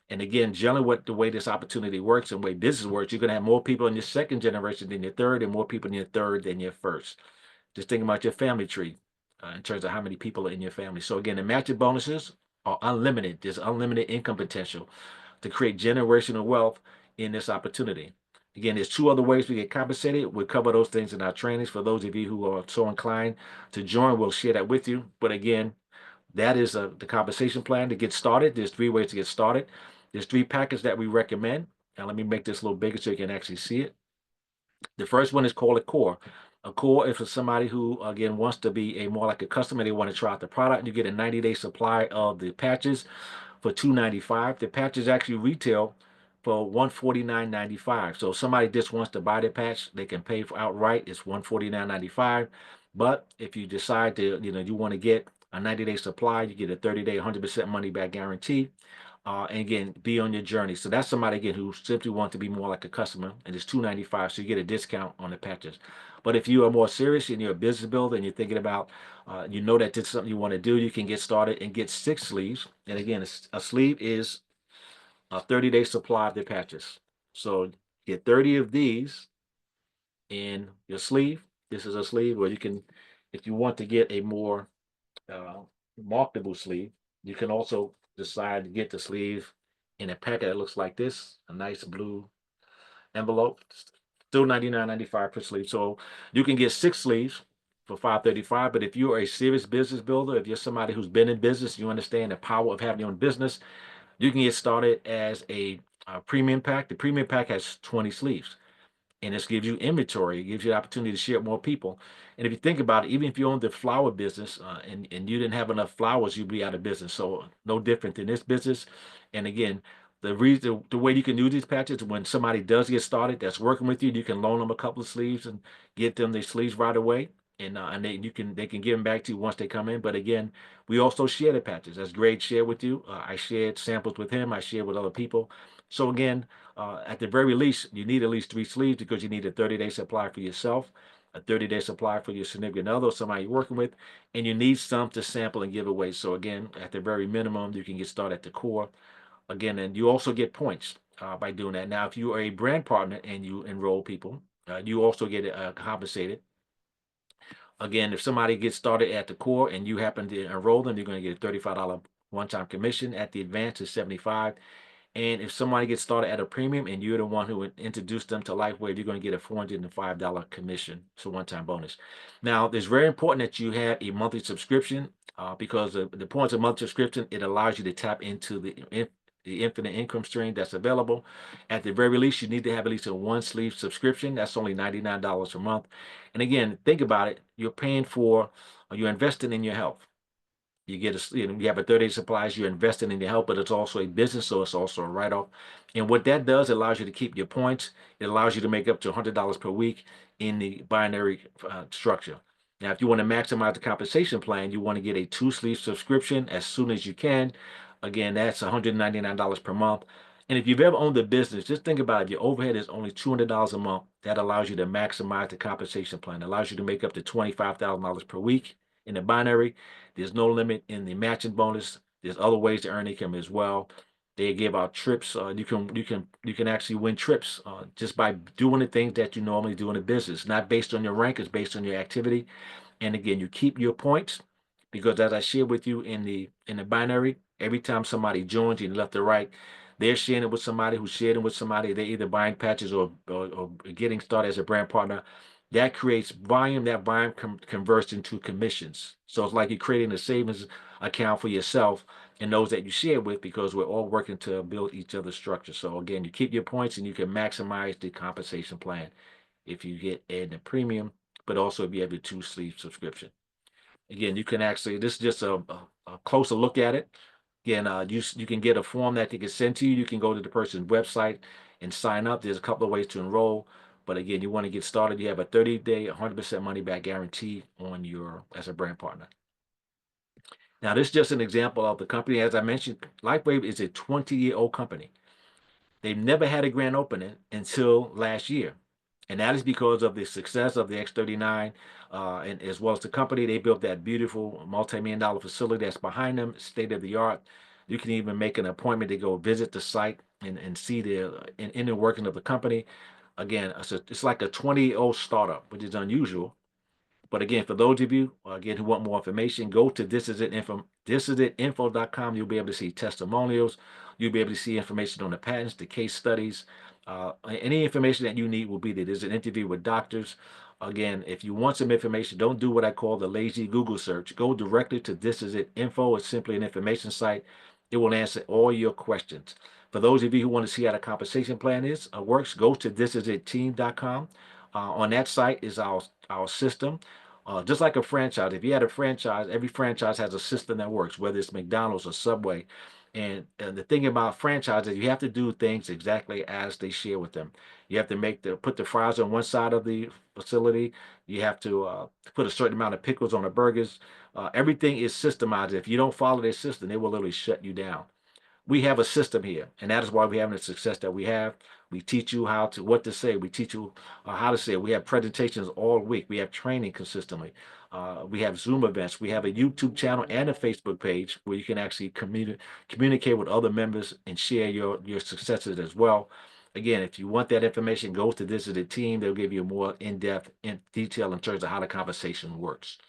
And again, generally the way this opportunity works and the way business works, you're going to have more people in your second generation than your third, and more people in your third than your first. Just think about your family tree in terms of how many people are in your family. So again, the matching bonuses are unlimited. There's unlimited income potential to create generational wealth in this opportunity. Again, there's two other ways we get compensated. We'll cover those things in our trainings. For those of you who are so inclined to join, we'll share that with you. But again, that is the compensation plan to get started. There's three ways to get started. There's three packages that we recommend. Now, let me make this a little bigger so you can actually see it. The first one is called a core. A core is for somebody who, again, wants to be more like a customer. They want to try out the product. You get a 90-day supply of the patches for $295. The patches actually retail for $149.95. So if somebody just wants to buy the patch, they can pay for outright. It's $149.95. But if you decide to, you want to get a 90-day supply, you get a 30-day, 100% money back guarantee. And again, be on your journey. So that's somebody, again, who simply wants to be more like a customer, and it's $295, so you get a discount on the patches. But if you are more serious and you're a business builder and you're thinking about, that this is something you want to do, you can get started and get 6 sleeves. And again, a sleeve is a 30-day supply of their patches. So get 30 of these in your sleeve. This is a sleeve where you can, if you want to get a more uh, marketable sleeve, you can also decide to get the sleeve in a packet that looks like this, a nice blue envelope, still 99.95 per sleeve. So you can get 6 sleeves for 535. But if you're a serious business builder, if you're somebody who's been in business, you understand the power of having your own business, you can get started as a premium pack. The premium pack has 20 sleeves, and this gives you inventory. It gives you the opportunity to share with more people. And if you think about it, even if you own the flower business and you didn't have enough flowers, you'd be out of business. So no different than this business. And again, the way you can do these patches, when somebody does get started that's working with you, you can loan them a couple of sleeves and get them their sleeves right away. And they can give them back to you once they come in. But again, we also share the patches. As Greg shared with you, I shared samples with him. I shared with other people. So again, at the very least, you need at least 3 sleeves because you need a 30-day supply for yourself, a 30-day supply for your significant other, or somebody you're working with, and you need some to sample and give away. So again, at the very minimum, you can get started at the core. Again, and you also get points by doing that. Now, if you are a brand partner and you enroll people, you also get compensated. Again, if somebody gets started at the core and you happen to enroll them, you're going to get a $35 one-time commission. At the advance is 75. And if somebody gets started at a premium and you're the one who introduced them to LifeWave, you're going to get a $405 commission. It's a one-time bonus. Now, it's very important that you have a monthly subscription because the points of monthly subscription, it allows you to tap into the infinite income stream that's available. At the very least, you need to have at least a 1 sleeve subscription. That's only $99 a month. And again, think about it. You're paying for, you're investing in your health. You get you have a 30-day supplies, you're investing in your health, but it's also a business, so it's also a write-off. And what that does, it allows you to keep your points. It allows you to make up to $100 per week in the binary structure. Now, if you want to maximize the compensation plan, you want to get a 2 sleeve subscription as soon as you can. Again, that's $199 per month. And if you've ever owned a business, just think about it. If your overhead is only $200 a month, that allows you to maximize the compensation plan. It allows you to make up to $25,000 per week in the binary. There's no limit in the matching bonus. There's other ways to earn income as well. They give out trips. You can actually win trips just by doing the things that you normally do in a business. Not based on your rank, it's based on your activity. And again, you keep your points because as I shared with you in the binary, every time somebody joins you left or right, they're sharing it with somebody who's sharing it with somebody. They're either buying patches or getting started as a brand partner. That creates volume. That volume converts into commissions. So it's like you're creating a savings account for yourself and those that you share with because we're all working to build each other's structure. So again, you keep your points and you can maximize the compensation plan if you get a premium, but also if you have your 2 sleeve subscription. Again, you can actually, this is just a closer look at it. Again, you can get a form that they can send to you. You can go to the person's website and sign up. There's a couple of ways to enroll. But again, you want to get started. You have a 30-day, 100% money back guarantee on your as a brand partner. Now, this is just an example of the company. As I mentioned, LifeWave is a 20-year-old company. They've never had a grand opening until last year. And that is because of the success of the X39 and as well as the company. They built that beautiful multi-million-dollar facility that's behind them, state of the art. You can even make an appointment to go visit the site and see the inner working of the company. Again, it's like a 20-year-old startup, which is unusual. But again, for those of you, again, who want more information, go to thisitinfo.com. You'll be able to see testimonials. You'll be able to see information on the patents, the case studies. Any information that you need will be there. There's an interview with doctors. Again, if you want some information, don't do what I call the lazy Google search. Go directly to This Is It Info. It's simply an information site. It will answer all your questions. For those of you who want to see how the compensation plan works, go to thisisitteam.com. On that site is our system. Just like a franchise, if you had a franchise, every franchise has a system that works, whether it's McDonald's or Subway. And the thing about franchises, you have to do things exactly as they share with them. You have to put the fries on one side of the facility. You have to put a certain amount of pickles on the burgers. Everything is systemized. If you don't follow their system, they will literally shut you down. we have a system here, and that is why we're having the success that we have. We teach you what to say. We teach you how to say it. We have presentations all week. We have training consistently. We have Zoom events. We have a YouTube channel and a Facebook page where you can actually communicate with other members and share your successes as well. Again, if you want that information, go to visit the team. They'll give you more in-depth detail in terms of how the conversation works.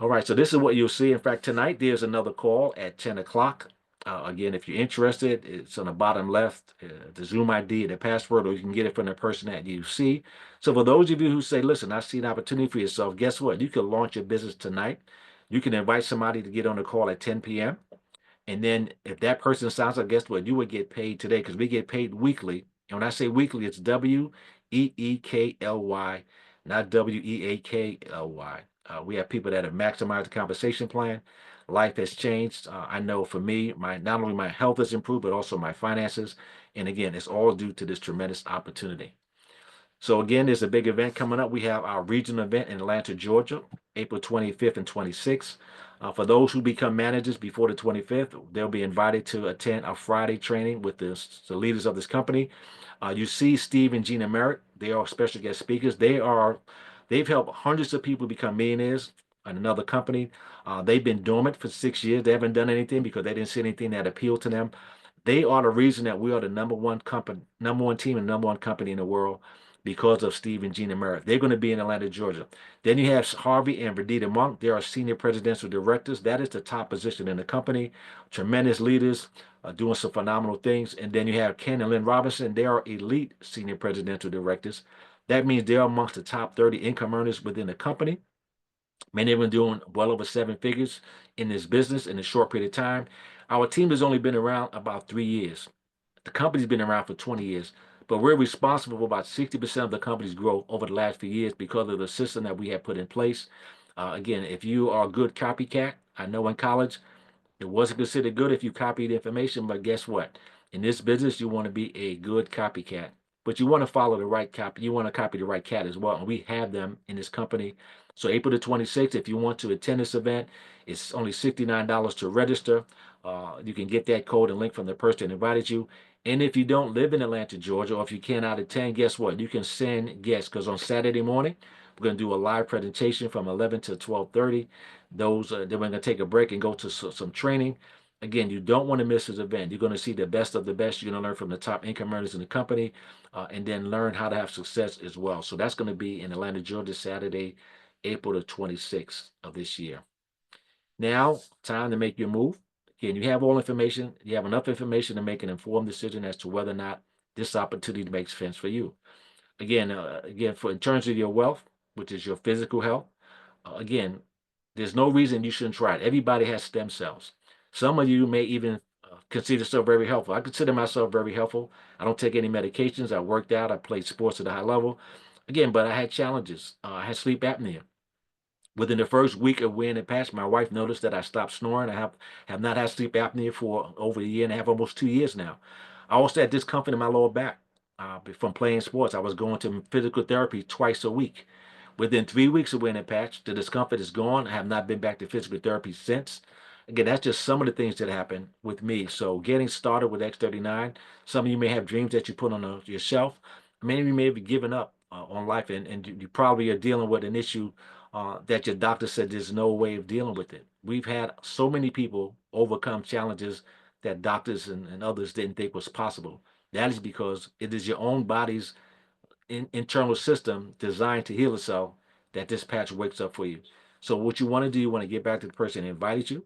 All right, so this is what you'll see. In fact, tonight there's another call at 10 o'clock. Again, if you're interested, it's on the bottom left, the Zoom ID, the password, or you can get it from the person that you see. So for those of you who say, listen, I see an opportunity for yourself, guess what? You can launch your business tonight. You can invite somebody to get on the call at 10 p.m. And then if that person signs up, guess what? You would get paid today because we get paid weekly. And when I say weekly, it's WEEKLY, not WEAKLY. We have people that have maximized the compensation plan. Life has changed. I know for me, not only my health has improved, but also my finances. And again, it's all due to this tremendous opportunity. So again, there's a big event coming up. We have our regional event in Atlanta, Georgia, April 25th and 26th. For those who become managers before the 25th, they'll be invited to attend a Friday training with the leaders of this company. You see Steve and Gina Merritt. They are special guest speakers. They've helped hundreds of people become millionaires in another company. They've been dormant for 6 years. They haven't done anything because they didn't see anything that appealed to them. They are the reason that we are the number one team and number one company in the world because of Steve and Gina Merritt. They're going to be in Atlanta, Georgia. Then you have Harvey and Verdita Monk. They are senior presidential directors. That is the top position in the company. Tremendous leaders doing some phenomenal things. And then you have Ken and Lynn Robinson. They are elite senior presidential directors. That means they're amongst the top 30 income earners within the company. Many of them doing well over 7 figures in this business in a short period of time. Our team has only been around about 3 years. The company's been around for 20 years, but we're responsible for about 60% of the company's growth over the last few years because of the system that we have put in place. Again, if you are a good copycat, I know in college, it wasn't considered good if you copied information, but guess what? In this business, you want to be a good copycat, but you want to follow the right copy. You want to copy the right cat as well. And we have them in this company. So April the 26th, if you want to attend this event, it's only $69 to register. You can get that code and link from the person that invited you. And if you don't live in Atlanta, Georgia, or if you cannot attend, guess what? You can send guests because on Saturday morning, we're going to do a live presentation from 11 to 12:30. Then we're going to take a break and go to some training. Again, you don't want to miss this event. You're going to see the best of the best. You're going to learn from the top income earners in the company and then learn how to have success as well. So that's going to be in Atlanta, Georgia, Saturday, April the 26th of this year. Now, time to make your move. Again, you have all information. You have enough information to make an informed decision as to whether or not this opportunity makes sense for you. Again, in terms of your wealth, which is your physical health, again, there's no reason you shouldn't try it. Everybody has stem cells. Some of you may even consider yourself very helpful. I consider myself very helpful. I don't take any medications. I worked out. I played sports at a high level. Again, but I had challenges. I had sleep apnea. Within the first week of wearing the patch, my wife noticed that I stopped snoring. I have not had sleep apnea for over a year and a half, almost 2 years now. I also had discomfort in my lower back from playing sports. I was going to physical therapy twice a week. Within 3 weeks of wearing the patch, the discomfort is gone. I have not been back to physical therapy since. Again, that's just some of the things that happened with me. So getting started with X39, some of you may have dreams that you put on your shelf. Many of you may have given up on life, and you probably are dealing with an issue that your doctor said there's no way of dealing with it. We've had so many people overcome challenges that doctors and others didn't think was possible. That is because it is your own body's internal system designed to heal itself that this patch wakes up for you. So what you want to do, you want to get back to the person that invited you,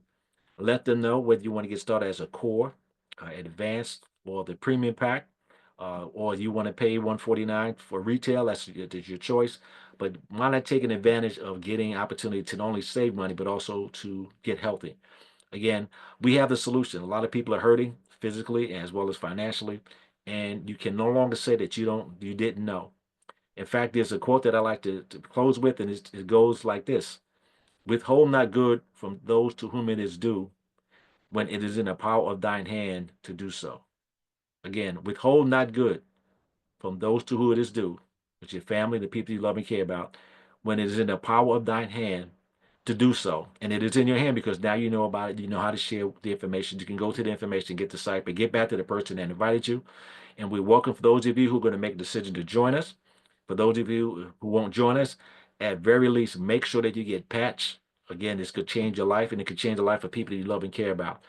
let them know whether you want to get started as a core, advanced, or the premium pack, or you want to pay $149 for retail. That's your choice. But why not taking advantage of getting opportunity to not only save money but also to get healthy? Again, we have the solution. A lot of people are hurting physically as well as financially, and you can no longer say that you didn't know. In fact, there's a quote that I like to close with, and it goes like this: "Withhold not good from those to whom it is due, when it is in the power of thine hand to do so." Again, withhold not good from those to whom it is due, which your family, the people you love and care about, when it is in the power of thine hand to do so. And it is in your hand because now you know about it. You know how to share the information. You can go to the information, get the site, but get back to the person that invited you. And we welcome for those of you who are going to make a decision to join us. For those of you who won't join us, at very least, make sure that you get patched. Again, this could change your life and it could change the life of people that you love and care about.